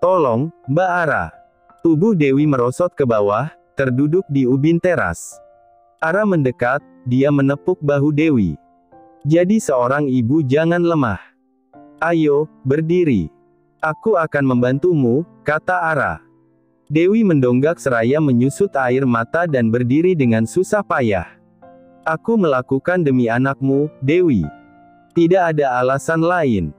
Tolong, Mbak Ara. Tubuh Dewi merosot ke bawah, terduduk di ubin teras. Ara mendekat, dia menepuk bahu Dewi. Jadi seorang ibu jangan lemah. Ayo, berdiri. Aku akan membantumu, kata Ara. Dewi mendonggak seraya menyusut air mata dan berdiri dengan susah payah. Aku melakukan demi anakmu, Dewi. Tidak ada alasan lain.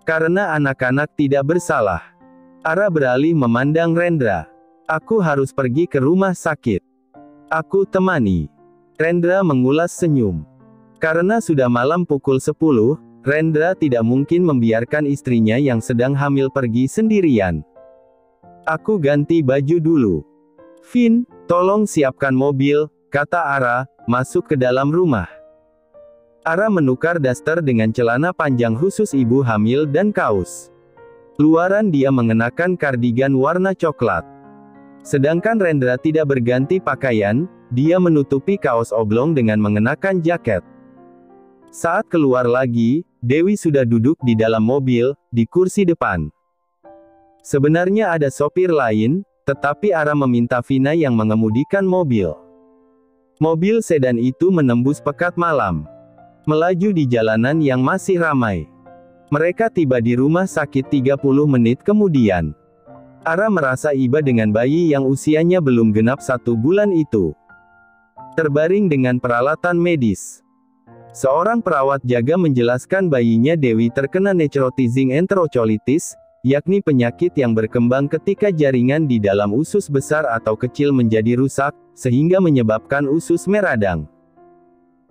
Karena anak-anak tidak bersalah. Ara beralih memandang Rendra. Aku harus pergi ke rumah sakit. Aku temani. Rendra mengulas senyum. Karena sudah malam pukul 10, Rendra tidak mungkin membiarkan istrinya yang sedang hamil pergi sendirian. Aku ganti baju dulu. Vin, tolong siapkan mobil, kata Ara, masuk ke dalam rumah. Ara menukar daster dengan celana panjang khusus ibu hamil dan kaos. Luaran dia mengenakan kardigan warna coklat. Sedangkan Rendra tidak berganti pakaian, dia menutupi kaos oblong dengan mengenakan jaket. Saat keluar lagi, Dewi sudah duduk di dalam mobil, di kursi depan. Sebenarnya ada sopir lain, tetapi Ara meminta Vina yang mengemudikan mobil. Mobil sedan itu menembus pekat malam. Melaju di jalanan yang masih ramai. Mereka tiba di rumah sakit 30 menit kemudian. Ara merasa iba dengan bayi yang usianya belum genap 1 bulan itu. Terbaring dengan peralatan medis. Seorang perawat jaga menjelaskan bayinya Dewi terkena necrotizing enterocolitis, yakni penyakit yang berkembang ketika jaringan di dalam usus besar atau kecil menjadi rusak, sehingga menyebabkan usus meradang.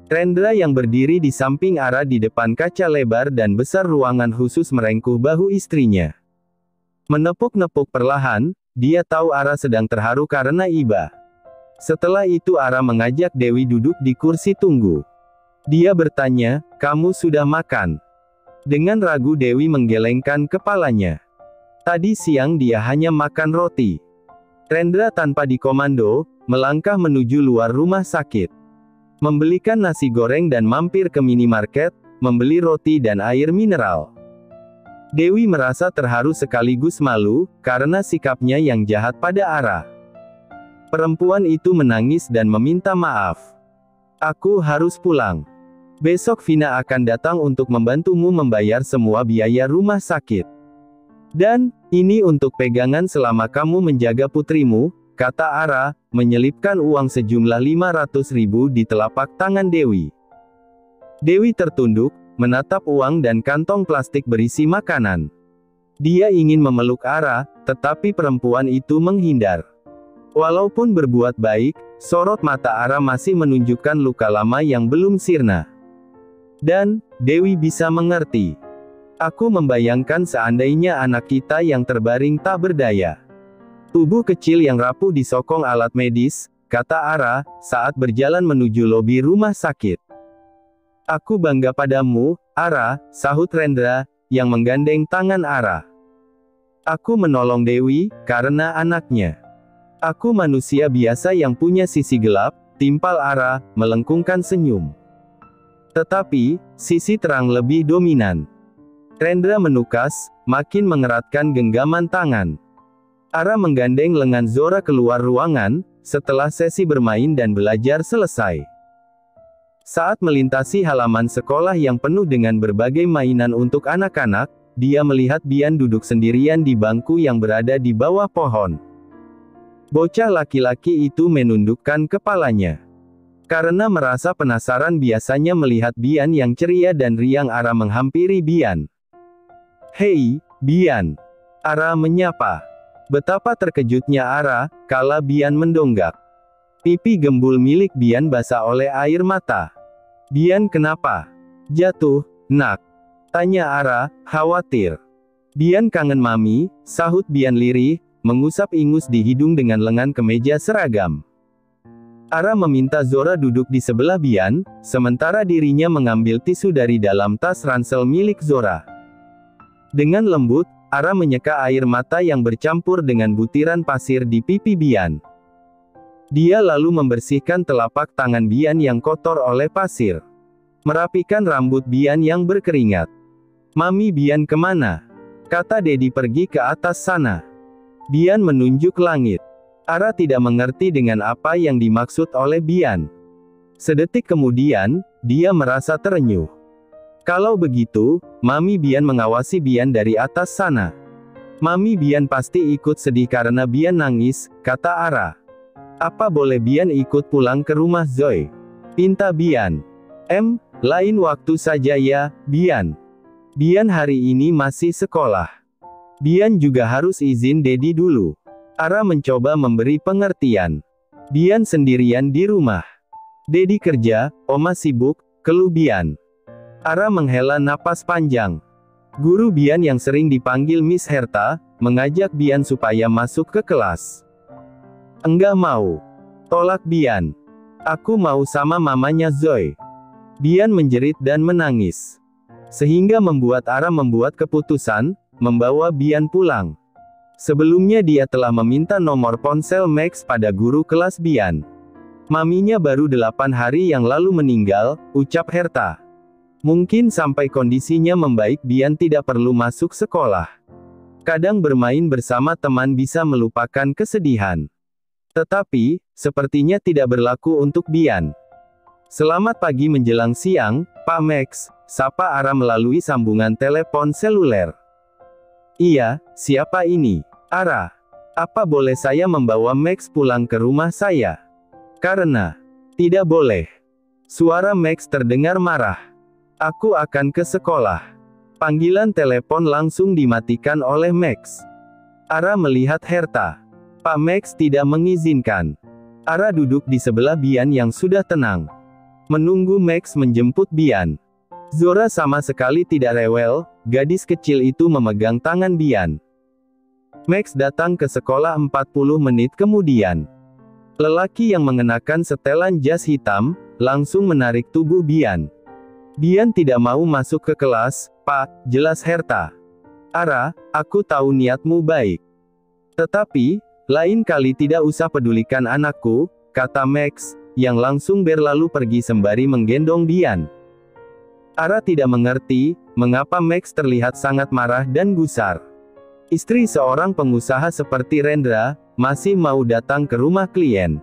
Rendra yang berdiri di samping Ara di depan kaca lebar dan besar ruangan khusus merengkuh bahu istrinya. Menepuk-nepuk perlahan, dia tahu Ara sedang terharu karena iba. Setelah itu Ara mengajak Dewi duduk di kursi tunggu. Dia bertanya, kamu sudah makan? Dengan ragu Dewi menggelengkan kepalanya. Tadi siang dia hanya makan roti. Rendra tanpa dikomando, melangkah menuju luar rumah sakit. Membelikan nasi goreng dan mampir ke minimarket, membeli roti dan air mineral. Dewi merasa terharu sekaligus malu, karena sikapnya yang jahat pada Ara. Perempuan itu menangis dan meminta maaf. Aku harus pulang. Besok Vina akan datang untuk membantumu membayar semua biaya rumah sakit. Dan, ini untuk pegangan selama kamu menjaga putrimu, kata Ara, menyelipkan uang sejumlah 500.000 di telapak tangan Dewi. Dewi tertunduk, menatap uang dan kantong plastik berisi makanan. Dia ingin memeluk Ara, tetapi perempuan itu menghindar. Walaupun berbuat baik, sorot mata Ara masih menunjukkan luka lama yang belum sirna. Dan, Dewi bisa mengerti. Aku membayangkan seandainya anak kita yang terbaring tak berdaya. Tubuh kecil yang rapuh disokong alat medis, kata Ara, saat berjalan menuju lobi rumah sakit. Aku bangga padamu, Ara, sahut Rendra, yang menggandeng tangan Ara. Aku menolong Dewi, karena anaknya. Aku manusia biasa yang punya sisi gelap, timpal Ara, melengkungkan senyum. Tetapi, sisi terang lebih dominan. Rendra menukas, makin mengeratkan genggaman tangan. Ara menggandeng lengan Zora keluar ruangan, setelah sesi bermain dan belajar selesai. Saat melintasi halaman sekolah yang penuh dengan berbagai mainan untuk anak-anak, dia melihat Bian duduk sendirian di bangku yang berada di bawah pohon. Bocah laki-laki itu menundukkan kepalanya. Karena merasa penasaran biasanya melihat Bian yang ceria dan riang, Ara menghampiri Bian. Hei, Bian. Ara menyapa. Betapa terkejutnya Ara, kala Bian mendonggak. Pipi gembul milik Bian basah oleh air mata. Bian kenapa? Jatuh, nak? Tanya Ara, khawatir. Bian kangen mami, sahut Bian lirih, mengusap ingus di hidung dengan lengan kemeja seragam. Ara meminta Zora duduk di sebelah Bian, sementara dirinya mengambil tisu dari dalam tas ransel milik Zora. Dengan lembut, Ara menyeka air mata yang bercampur dengan butiran pasir di pipi Bian. Dia lalu membersihkan telapak tangan Bian yang kotor oleh pasir. Merapikan rambut Bian yang berkeringat. Mami Bian kemana? Kata Dedi pergi ke atas sana. Bian menunjuk langit. Ara tidak mengerti dengan apa yang dimaksud oleh Bian. Sedetik kemudian, dia merasa terenyuh. Kalau begitu, Mami Bian mengawasi Bian dari atas sana. Mami Bian pasti ikut sedih karena Bian nangis, kata Ara. Apa boleh Bian ikut pulang ke rumah Zoe? Pinta Bian. Lain waktu saja ya, Bian. Bian hari ini masih sekolah. Bian juga harus izin Dedi dulu. Ara mencoba memberi pengertian. Bian sendirian di rumah. Dedi kerja, Oma sibuk, keluh Bian. Ara menghela napas panjang. Guru Bian yang sering dipanggil Miss Herta, mengajak Bian supaya masuk ke kelas. Enggak mau. Tolak Bian. Aku mau sama mamanya Zoe. Bian menjerit dan menangis. Sehingga membuat Ara membuat keputusan, membawa Bian pulang. Sebelumnya dia telah meminta nomor ponsel Max pada guru kelas Bian. Maminya baru 8 hari yang lalu meninggal, ucap Herta. Mungkin sampai kondisinya membaik Bian tidak perlu masuk sekolah. Kadang bermain bersama teman bisa melupakan kesedihan. Tetapi, sepertinya tidak berlaku untuk Bian. Selamat pagi menjelang siang, Pak Max, sapa Ara melalui sambungan telepon seluler. Iya, siapa ini? Ara. Apa boleh saya membawa Max pulang ke rumah saya? Karena. Tidak boleh. Suara Max terdengar marah. Aku akan ke sekolah. Panggilan telepon langsung dimatikan oleh Max. Ara melihat Herta. Pak Max tidak mengizinkan. Ara duduk di sebelah Bian yang sudah tenang. Menunggu Max menjemput Bian. Zora sama sekali tidak rewel, gadis kecil itu memegang tangan Bian. Max datang ke sekolah 40 menit kemudian. Lelaki yang mengenakan setelan jas hitam, langsung menarik tubuh Bian. Bian tidak mau masuk ke kelas, Pak, jelas Herta. Ara, aku tahu niatmu baik. Tetapi, lain kali tidak usah pedulikan anakku, kata Max, yang langsung berlalu pergi sembari menggendong Bian. Ara tidak mengerti, mengapa Max terlihat sangat marah dan gusar. Istri seorang pengusaha seperti Rendra, masih mau datang ke rumah klien.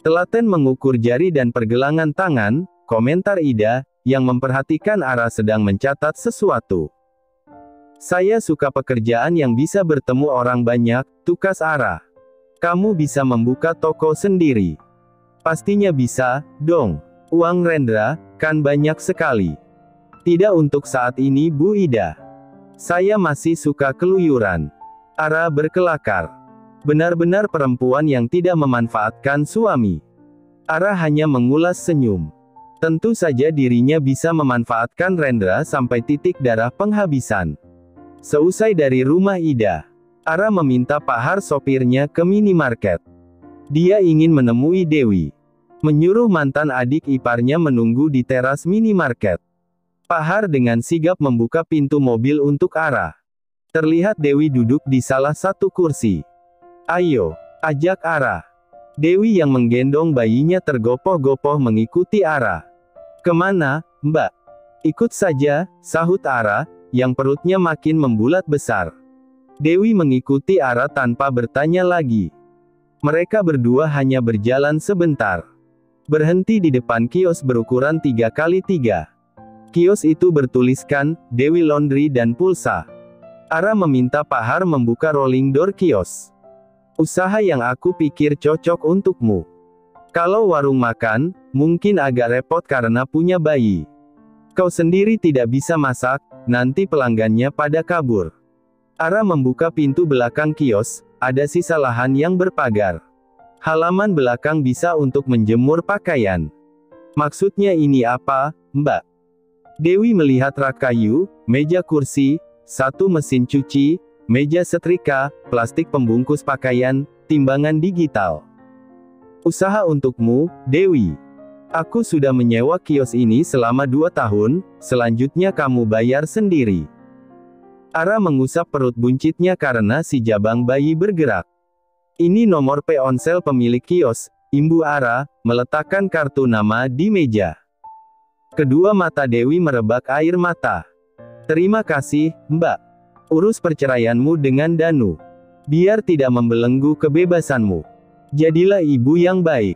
Telaten mengukur jari dan pergelangan tangan, komentar Ida, yang memperhatikan Ara sedang mencatat sesuatu. Saya suka pekerjaan yang bisa bertemu orang banyak, tukas Ara. Kamu bisa membuka toko sendiri. Pastinya bisa, dong. Uang Rendra, kan banyak sekali. Tidak untuk saat ini Bu Ida. Saya masih suka keluyuran. Ara berkelakar. Benar-benar perempuan yang tidak memanfaatkan suami. Ara hanya mengulas senyum. Tentu saja dirinya bisa memanfaatkan Rendra sampai titik darah penghabisan. Seusai dari rumah Ida, Ara meminta Pak Har sopirnya ke minimarket. Dia ingin menemui Dewi. Menyuruh mantan adik iparnya menunggu di teras minimarket. Pak Har dengan sigap membuka pintu mobil untuk Ara. Terlihat Dewi duduk di salah satu kursi. Ayo, ajak Ara. Dewi yang menggendong bayinya tergopoh-gopoh mengikuti Ara. Kemana, Mbak? Ikut saja, sahut Ara, yang perutnya makin membulat besar. Dewi mengikuti Ara tanpa bertanya lagi. Mereka berdua hanya berjalan sebentar. Berhenti di depan kios berukuran 3x3. Kios itu bertuliskan, Dewi Laundry dan Pulsa. Ara meminta Pak Har membuka rolling door kios. Usaha yang aku pikir cocok untukmu. Kalau warung makan, mungkin agak repot karena punya bayi. Kau sendiri tidak bisa masak, nanti pelanggannya pada kabur. Ara membuka pintu belakang kios, ada sisa lahan yang berpagar. Halaman belakang bisa untuk menjemur pakaian. Maksudnya ini apa, Mbak? Dewi melihat rak kayu, meja kursi, satu mesin cuci, meja setrika, plastik pembungkus pakaian, timbangan digital. Usaha untukmu, Dewi. Aku sudah menyewa kios ini selama 2 tahun, selanjutnya kamu bayar sendiri. Ara mengusap perut buncitnya karena si jabang bayi bergerak. Ini nomor ponsel pemilik kios, imbu Ara, meletakkan kartu nama di meja. Kedua mata Dewi merebak air mata. Terima kasih, Mbak. Urus perceraianmu dengan Danu. Biar tidak membelenggu kebebasanmu. Jadilah ibu yang baik.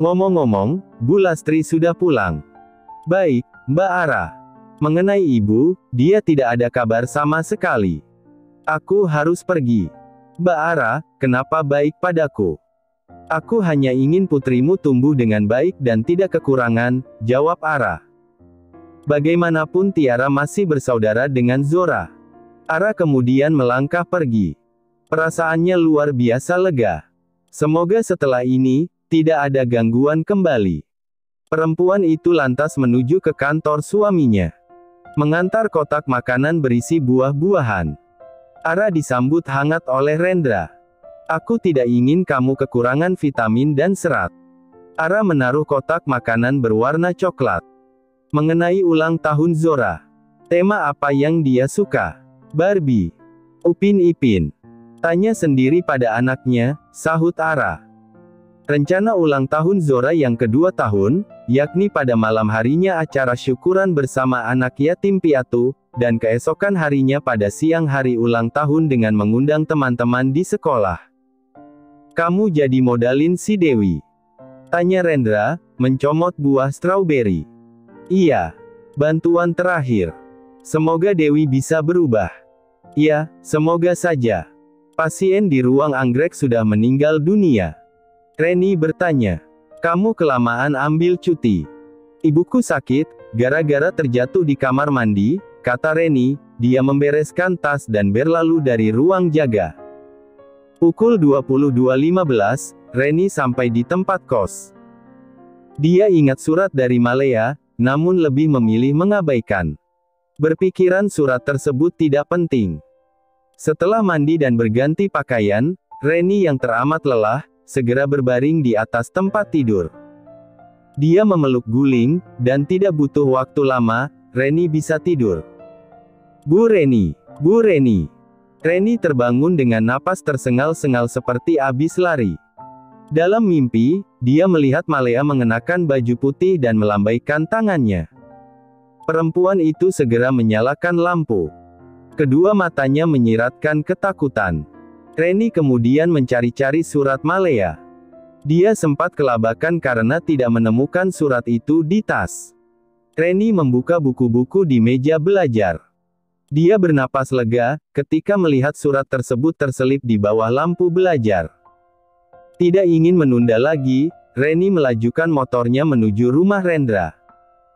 Ngomong-ngomong, Bu Lastri sudah pulang. Baik, Mbak Ara. Mengenai ibu, dia tidak ada kabar sama sekali. Aku harus pergi. Mbak Ara, kenapa baik padaku? Aku hanya ingin putrimu tumbuh dengan baik dan tidak kekurangan, jawab Ara. Bagaimanapun Tiara masih bersaudara dengan Zora. Ara kemudian melangkah pergi. Perasaannya luar biasa lega. Semoga setelah ini, tidak ada gangguan kembali. Perempuan itu lantas menuju ke kantor suaminya. Mengantar kotak makanan berisi buah-buahan. Ara disambut hangat oleh Rendra. Aku tidak ingin kamu kekurangan vitamin dan serat. Ara menaruh kotak makanan berwarna coklat. Mengenai ulang tahun Zora. Tema apa yang dia suka? Barbie. Upin Ipin. Tanya sendiri pada anaknya, sahut Ara. Rencana ulang tahun Zora yang kedua tahun, yakni pada malam harinya acara syukuran bersama anak yatim piatu, dan keesokan harinya pada siang hari ulang tahun dengan mengundang teman-teman di sekolah. Kamu jadi modalin si Dewi? Tanya Rendra, mencomot buah stroberi. Iya. Bantuan terakhir. Semoga Dewi bisa berubah. Ya, semoga saja. Pasien di ruang anggrek sudah meninggal dunia. Reni bertanya. Kamu kelamaan ambil cuti. Ibuku sakit, gara-gara terjatuh di kamar mandi, kata Reni. Dia membereskan tas dan berlalu dari ruang jaga. Pukul 22.15, Reni sampai di tempat kos. Dia ingat surat dari Malea, namun lebih memilih mengabaikan. Berpikiran surat tersebut tidak penting. Setelah mandi dan berganti pakaian, Reni yang teramat lelah, segera berbaring di atas tempat tidur. Dia memeluk guling, dan tidak butuh waktu lama, Reni bisa tidur. Bu Reni, Bu Reni. Reni terbangun dengan napas tersengal-sengal seperti habis lari. Dalam mimpi, dia melihat Malea mengenakan baju putih dan melambaikan tangannya. Perempuan itu segera menyalakan lampu. Kedua matanya menyiratkan ketakutan. Reni kemudian mencari-cari surat Malea. Dia sempat kelabakan karena tidak menemukan surat itu di tas. Reni membuka buku-buku di meja belajar. Dia bernapas lega, ketika melihat surat tersebut terselip di bawah lampu belajar. Tidak ingin menunda lagi, Reni melajukan motornya menuju rumah Rendra.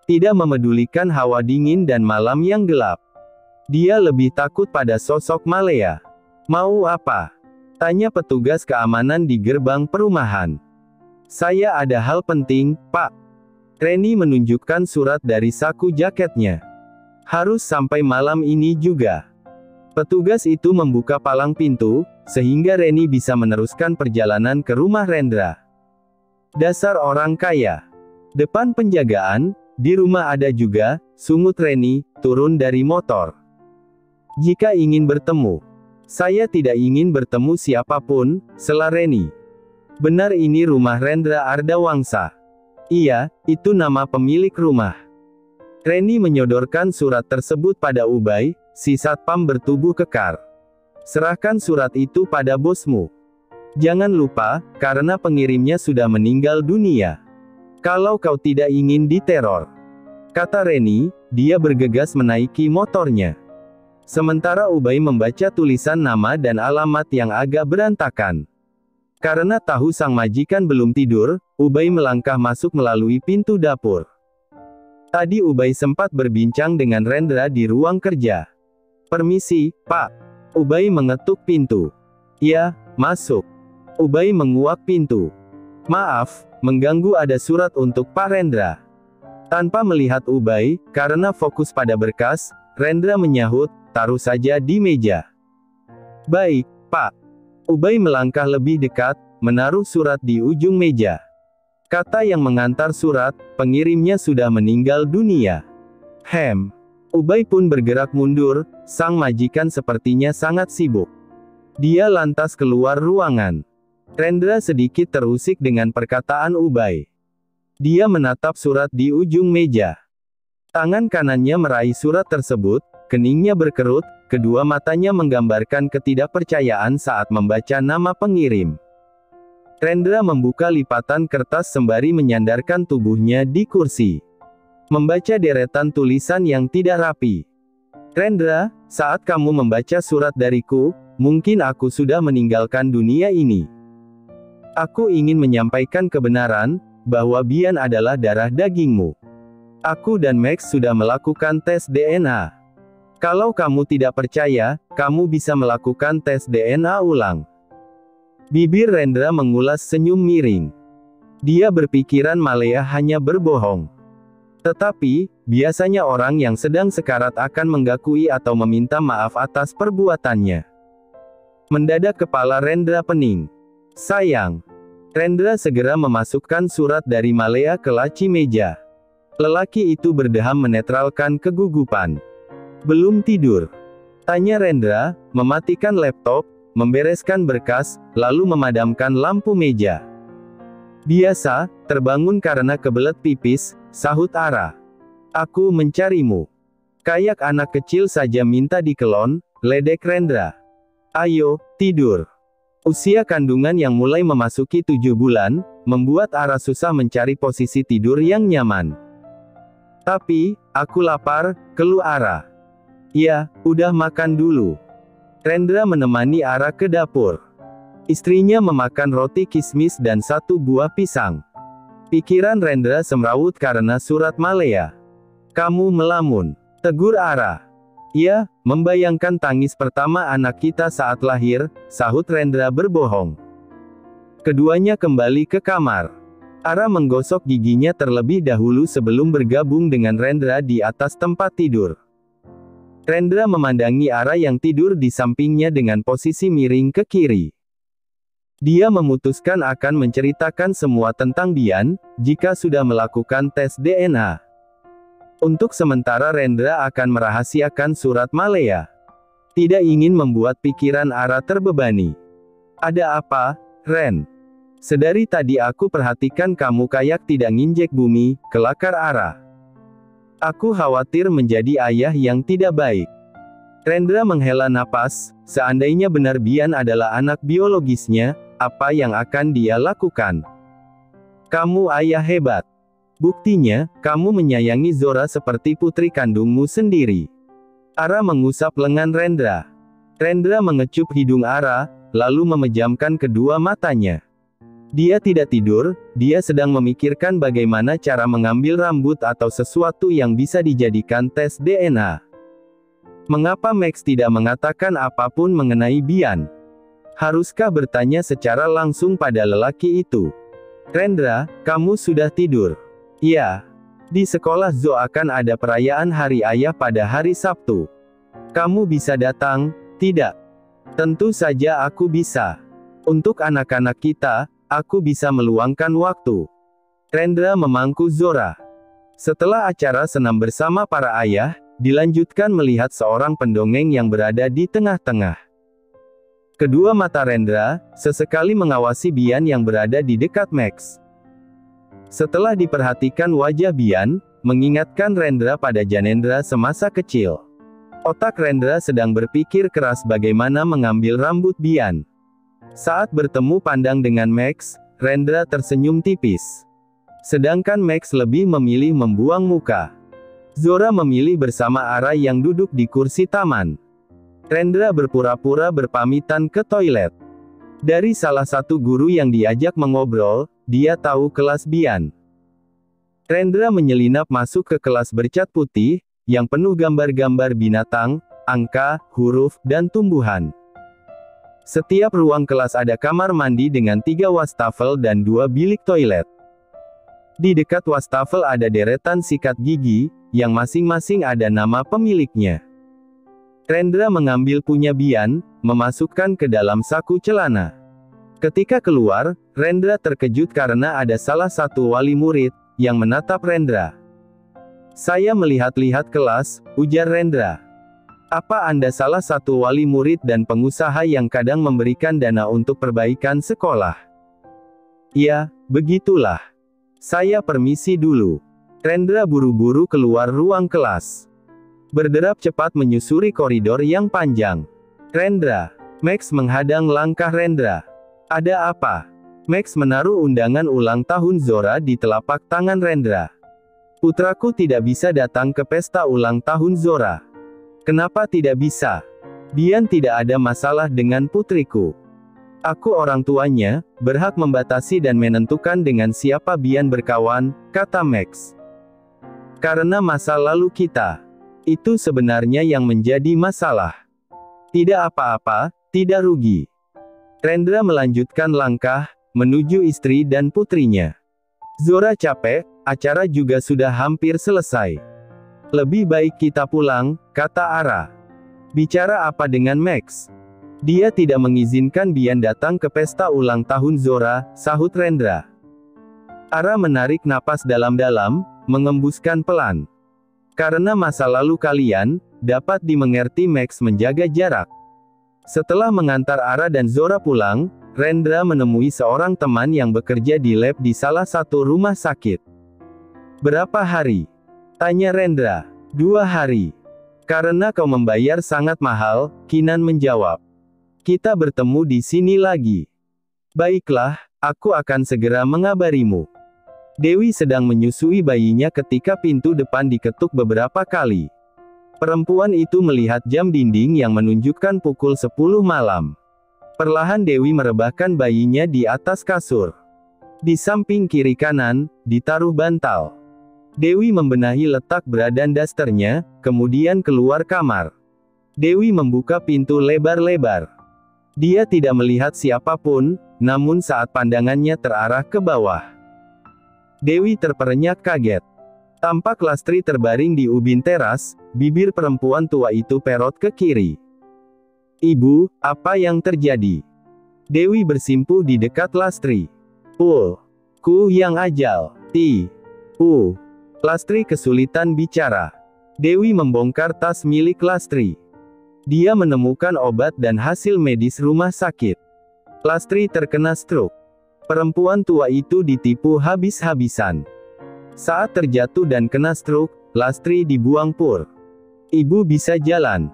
Tidak memedulikan hawa dingin dan malam yang gelap. Dia lebih takut pada sosok Malea. Mau apa? Tanya petugas keamanan di gerbang perumahan. Saya ada hal penting, Pak. Reni menunjukkan surat dari saku jaketnya. Harus sampai malam ini juga. Petugas itu membuka palang pintu, sehingga Reni bisa meneruskan perjalanan ke rumah Rendra. Dasar orang kaya. Depan penjagaan, di rumah ada juga, sungut Reni, turun dari motor. Jika ingin bertemu. Saya tidak ingin bertemu siapapun, sela Reni. Benar ini rumah Rendra Ardawangsa. Iya, itu nama pemilik rumah. Reni menyodorkan surat tersebut pada Ubay, si satpam bertubuh kekar. Serahkan surat itu pada bosmu. Jangan lupa, karena pengirimnya sudah meninggal dunia. Kalau kau tidak ingin diteror. Kata Reni, dia bergegas menaiki motornya. Sementara Ubay membaca tulisan nama dan alamat yang agak berantakan. Karena tahu sang majikan belum tidur, Ubay melangkah masuk melalui pintu dapur. Tadi Ubay sempat berbincang dengan Rendra di ruang kerja. Permisi, Pak. Ubay mengetuk pintu. Ya, masuk. Ubay menguak pintu. Maaf, mengganggu, ada surat untuk Pak Rendra. Tanpa melihat Ubay, karena fokus pada berkas, Rendra menyahut, taruh saja di meja. Baik, Pak. Ubay melangkah lebih dekat, menaruh surat di ujung meja. Kata yang mengantar surat, pengirimnya sudah meninggal dunia. Ubay pun bergerak mundur, sang majikan sepertinya sangat sibuk. Dia lantas keluar ruangan. Rendra sedikit terusik dengan perkataan Ubay. Dia menatap surat di ujung meja. Tangan kanannya meraih surat tersebut, keningnya berkerut, kedua matanya menggambarkan ketidakpercayaan saat membaca nama pengirim. Rendra membuka lipatan kertas sembari menyandarkan tubuhnya di kursi. Membaca deretan tulisan yang tidak rapi. Rendra, saat kamu membaca surat dariku, mungkin aku sudah meninggalkan dunia ini. Aku ingin menyampaikan kebenaran, bahwa Bian adalah darah dagingmu. Aku dan Max sudah melakukan tes DNA. Kalau kamu tidak percaya, kamu bisa melakukan tes DNA ulang. Bibir Rendra mengulas senyum miring. Dia berpikiran Malea hanya berbohong. Tetapi, biasanya orang yang sedang sekarat akan menggakui atau meminta maaf atas perbuatannya. Mendadak kepala Rendra pening. Sayang. Rendra segera memasukkan surat dari Malea ke laci meja. Lelaki itu berdeham menetralkan kegugupan. Belum tidur? Tanya Rendra, mematikan laptop, membereskan berkas, lalu memadamkan lampu meja. Biasa, terbangun karena kebelet pipis, sahut Ara. Aku mencarimu. Kayak anak kecil saja minta dikelon, ledek Rendra. Ayo, tidur. Usia kandungan yang mulai memasuki 7 bulan, membuat Ara susah mencari posisi tidur yang nyaman. Tapi, aku lapar, keluh Ara. Ya, udah makan dulu. Rendra menemani Ara ke dapur. Istrinya memakan roti kismis dan 1 buah pisang. Pikiran Rendra semrawut karena surat Malea. Kamu melamun, tegur Ara. Ya, membayangkan tangis pertama anak kita saat lahir, sahut Rendra berbohong. Keduanya kembali ke kamar. Ara menggosok giginya terlebih dahulu sebelum bergabung dengan Rendra di atas tempat tidur. Rendra memandangi Ara yang tidur di sampingnya dengan posisi miring ke kiri. Dia memutuskan akan menceritakan semua tentang Bian, jika sudah melakukan tes DNA. Untuk sementara Rendra akan merahasiakan surat Malea. Tidak ingin membuat pikiran Ara terbebani. Ada apa, Ren? Sedari tadi aku perhatikan kamu kayak tidak nginjek bumi, kelakar Ara. Aku khawatir menjadi ayah yang tidak baik. Rendra menghela napas, seandainya benar Bian adalah anak biologisnya, apa yang akan dia lakukan? Kamu ayah hebat. Buktinya, kamu menyayangi Zora seperti putri kandungmu sendiri. Ara mengusap lengan Rendra. Rendra mengecup hidung Ara, lalu memejamkan kedua matanya. Dia tidak tidur, dia sedang memikirkan bagaimana cara mengambil rambut atau sesuatu yang bisa dijadikan tes DNA. Mengapa Max tidak mengatakan apapun mengenai Bian? Haruskah bertanya secara langsung pada lelaki itu? Rendra, kamu sudah tidur? Ya. Di sekolah Zo akan ada perayaan Hari Ayah pada hari Sabtu. Kamu bisa datang, tidak? Tentu saja aku bisa. Untuk anak-anak kita, aku bisa meluangkan waktu. Rendra memangku Zora. Setelah acara senam bersama para ayah, dilanjutkan melihat seorang pendongeng yang berada di tengah-tengah. Kedua mata Rendra, sesekali mengawasi Bian yang berada di dekat Max. Setelah diperhatikan wajah Bian, mengingatkan Rendra pada Janendra semasa kecil. Otak Rendra sedang berpikir keras bagaimana mengambil rambut Bian. Saat bertemu pandang dengan Max, Rendra tersenyum tipis. Sedangkan Max lebih memilih membuang muka. Zora memilih bersama Ara yang duduk di kursi taman. Rendra berpura-pura berpamitan ke toilet. Dari salah satu guru yang diajak mengobrol, dia tahu kelas Bian. Rendra menyelinap masuk ke kelas bercat putih, yang penuh gambar-gambar binatang, angka, huruf, dan tumbuhan. Setiap ruang kelas ada kamar mandi dengan 3 wastafel dan 2 bilik toilet. Di dekat wastafel ada deretan sikat gigi, yang masing-masing ada nama pemiliknya. Rendra mengambil punya Bian, memasukkan ke dalam saku celana. Ketika keluar, Rendra terkejut karena ada salah satu wali murid, yang menatap Rendra. Saya melihat-lihat kelas, ujar Rendra. Apa Anda salah satu wali murid dan pengusaha yang kadang memberikan dana untuk perbaikan sekolah? Ya, begitulah. Saya permisi dulu. Rendra buru-buru keluar ruang kelas. berderap cepat menyusuri koridor yang panjang. Rendra. Max menghadang langkah Rendra. Ada apa? Max menaruh undangan ulang tahun Zora di telapak tangan Rendra. Putraku tidak bisa datang ke pesta ulang tahun Zora. Kenapa tidak bisa? Bian tidak ada masalah dengan putriku. Aku orang tuanya, berhak membatasi dan menentukan dengan siapa Bian berkawan, kata Max. Karena masa lalu kita. Itu sebenarnya yang menjadi masalah. Tidak apa-apa, tidak rugi. Rendra melanjutkan langkah, menuju istri dan putrinya. Zora capek, acara juga sudah hampir selesai. Lebih baik kita pulang, kata Ara. Bicara apa dengan Max? Dia tidak mengizinkan Bian datang ke pesta ulang tahun Zora, sahut Rendra. Ara menarik napas dalam-dalam, mengembuskan pelan. Karena masa lalu kalian, dapat dimengerti Max menjaga jarak. Setelah mengantar Ara dan Zora pulang, Rendra menemui seorang teman yang bekerja di lab di salah satu rumah sakit. Berapa hari? Tanya Rendra. 2 hari. Karena kau membayar sangat mahal, Kinan menjawab. Kita bertemu di sini lagi. Baiklah, aku akan segera mengabarimu. Dewi sedang menyusui bayinya ketika pintu depan diketuk beberapa kali. Perempuan itu melihat jam dinding yang menunjukkan pukul 10 malam. Perlahan Dewi merebahkan bayinya di atas kasur. Di samping kiri kanan, ditaruh bantal. Dewi membenahi letak beradan dasternya, kemudian keluar kamar. Dewi membuka pintu lebar-lebar. Dia tidak melihat siapapun, namun saat pandangannya terarah ke bawah, Dewi terperenyak kaget. Tampak Lastri terbaring di ubin teras, bibir perempuan tua itu perot ke kiri. Ibu, apa yang terjadi? Dewi bersimpuh di dekat Lastri. Ku yang ajal. Lastri kesulitan bicara. Dewi membongkar tas milik Lastri. Dia menemukan obat dan hasil medis rumah sakit. Lastri terkena stroke. Perempuan tua itu ditipu habis-habisan. Saat terjatuh dan kena stroke, Lastri dibuang pur. Ibu bisa jalan.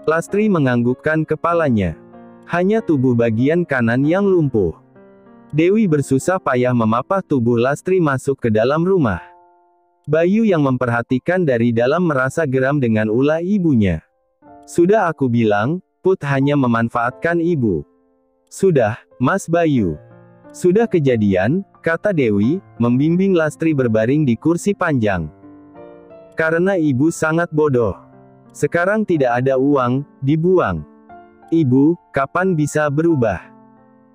Lastri menganggukkan kepalanya. Hanya tubuh bagian kanan yang lumpuh. Dewi bersusah payah memapah tubuh Lastri masuk ke dalam rumah. Bayu yang memperhatikan dari dalam merasa geram dengan ulah ibunya. Sudah aku bilang, Put hanya memanfaatkan ibu. Sudah, Mas Bayu. Sudah kejadian, kata Dewi, membimbing Lastri berbaring di kursi panjang. Karena ibu sangat bodoh. Sekarang tidak ada uang, dibuang. Ibu, kapan bisa berubah?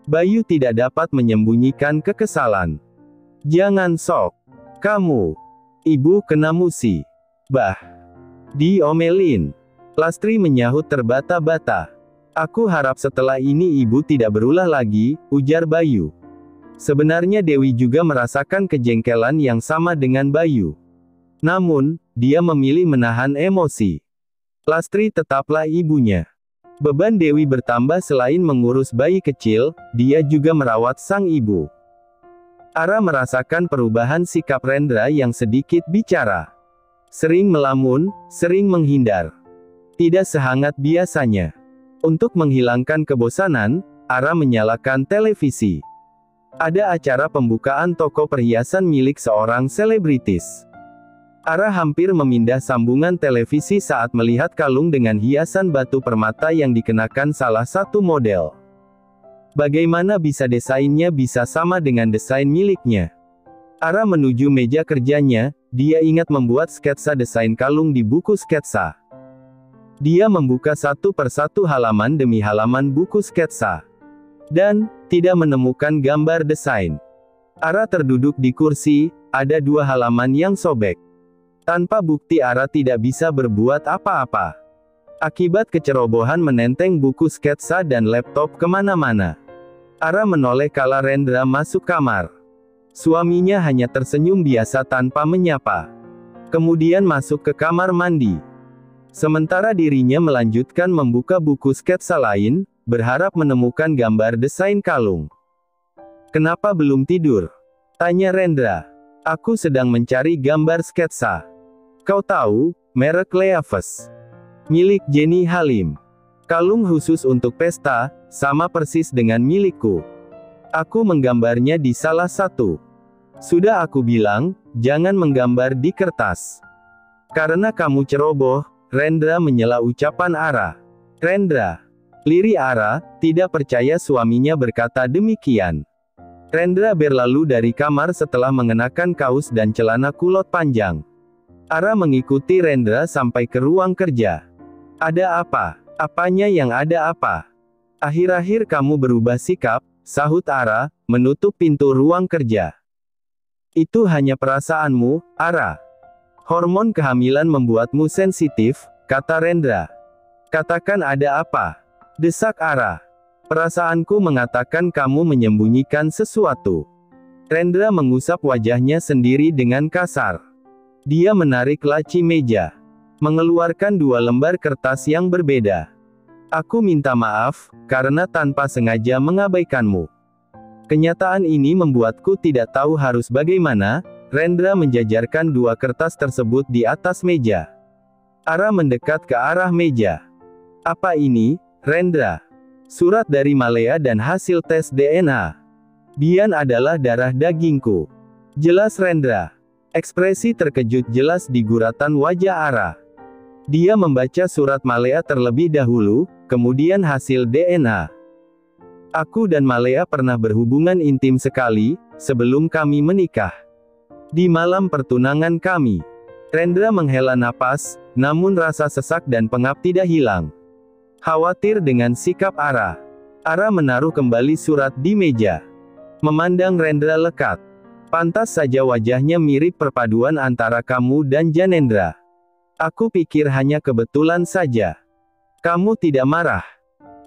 Bayu tidak dapat menyembunyikan kekesalan. Jangan sok. Kamu. Ibu kena musi. Bah. Diomelin. Lastri menyahut terbata-bata. Aku harap setelah ini ibu tidak berulah lagi, ujar Bayu. Sebenarnya Dewi juga merasakan kejengkelan yang sama dengan Bayu. Namun, dia memilih menahan emosi. Lastri tetaplah ibunya. Beban Dewi bertambah selain mengurus bayi kecil, dia juga merawat sang ibu. Ara merasakan perubahan sikap Rendra yang sedikit bicara. Sering melamun, sering menghindar. Tidak sehangat biasanya. Untuk menghilangkan kebosanan, Ara menyalakan televisi. Ada acara pembukaan toko perhiasan milik seorang selebritis. Ara hampir memindah sambungan televisi saat melihat kalung dengan hiasan batu permata yang dikenakan salah satu model. Bagaimana bisa desainnya bisa sama dengan desain miliknya? Ara menuju meja kerjanya, dia ingat membuat sketsa desain kalung di buku sketsa. Dia membuka satu persatu halaman demi halaman buku sketsa. Dan, tidak menemukan gambar desain. Ara terduduk di kursi, ada 2 halaman yang sobek. Tanpa bukti Ara tidak bisa berbuat apa-apa. Akibat kecerobohan menenteng buku sketsa dan laptop kemana-mana. Ara menoleh kala Rendra masuk kamar. Suaminya hanya tersenyum biasa tanpa menyapa. Kemudian masuk ke kamar mandi. Sementara dirinya melanjutkan membuka buku sketsa lain, berharap menemukan gambar desain kalung. Kenapa belum tidur? Tanya Rendra. Aku sedang mencari gambar sketsa. Kau tahu, merek Leaves. Milik Jenny Halim. Kalung khusus untuk pesta, sama persis dengan milikku. Aku menggambarnya di salah satu. Sudah aku bilang, jangan menggambar di kertas. Karena kamu ceroboh, Rendra menyela ucapan Ara. Rendra. Lirih Ara, tidak percaya suaminya berkata demikian. Rendra berlalu dari kamar setelah mengenakan kaos dan celana kulot panjang. Ara mengikuti Rendra sampai ke ruang kerja. Ada apa? Apanya yang ada apa? Akhir-akhir kamu berubah sikap, sahut Ara, menutup pintu ruang kerja. Itu hanya perasaanmu, Ara. Hormon kehamilan membuatmu sensitif, kata Rendra. Katakan ada apa? Desak Ara. Perasaanku mengatakan kamu menyembunyikan sesuatu. Rendra mengusap wajahnya sendiri dengan kasar. Dia menarik laci meja. Mengeluarkan 2 lembar kertas yang berbeda. Aku minta maaf, karena tanpa sengaja mengabaikanmu. Kenyataan ini membuatku tidak tahu harus bagaimana. Rendra menjajarkan 2 kertas tersebut di atas meja. Ara mendekat ke arah meja. Apa ini, Rendra? Surat dari Malea dan hasil tes DNA. Bian adalah darah dagingku. Jelas Rendra. Ekspresi terkejut jelas di guratan wajah Ara. Dia membaca surat Malea terlebih dahulu, kemudian hasil DNA. Aku dan Malea pernah berhubungan intim sekali, sebelum kami menikah. Di malam pertunangan kami. Rendra menghela napas, namun rasa sesak dan pengap tidak hilang. Khawatir dengan sikap Ara. Ara menaruh kembali surat di meja. Memandang Rendra lekat. Pantas saja wajahnya mirip perpaduan antara kamu dan Janendra. Aku pikir hanya kebetulan saja. Kamu tidak marah.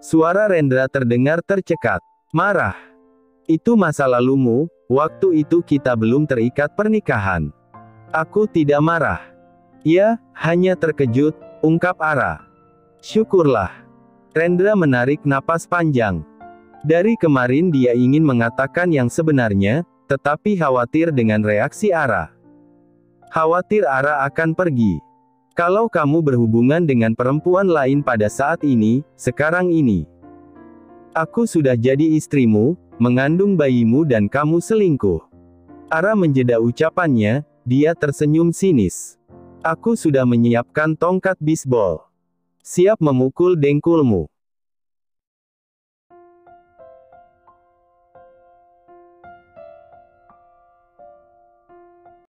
Suara Rendra terdengar tercekat. Marah. Itu masa lalumu, waktu itu kita belum terikat pernikahan. Aku tidak marah. Ya, hanya terkejut, ungkap Ara. Syukurlah. Rendra menarik napas panjang. Dari kemarin dia ingin mengatakan yang sebenarnya, tetapi khawatir dengan reaksi Ara. Khawatir Ara akan pergi. Kalau kamu berhubungan dengan perempuan lain pada saat ini, sekarang ini. Aku sudah jadi istrimu, mengandung bayimu dan kamu selingkuh. Ara menjeda ucapannya, dia tersenyum sinis. Aku sudah menyiapkan tongkat bisbol. Siap memukul dengkulmu.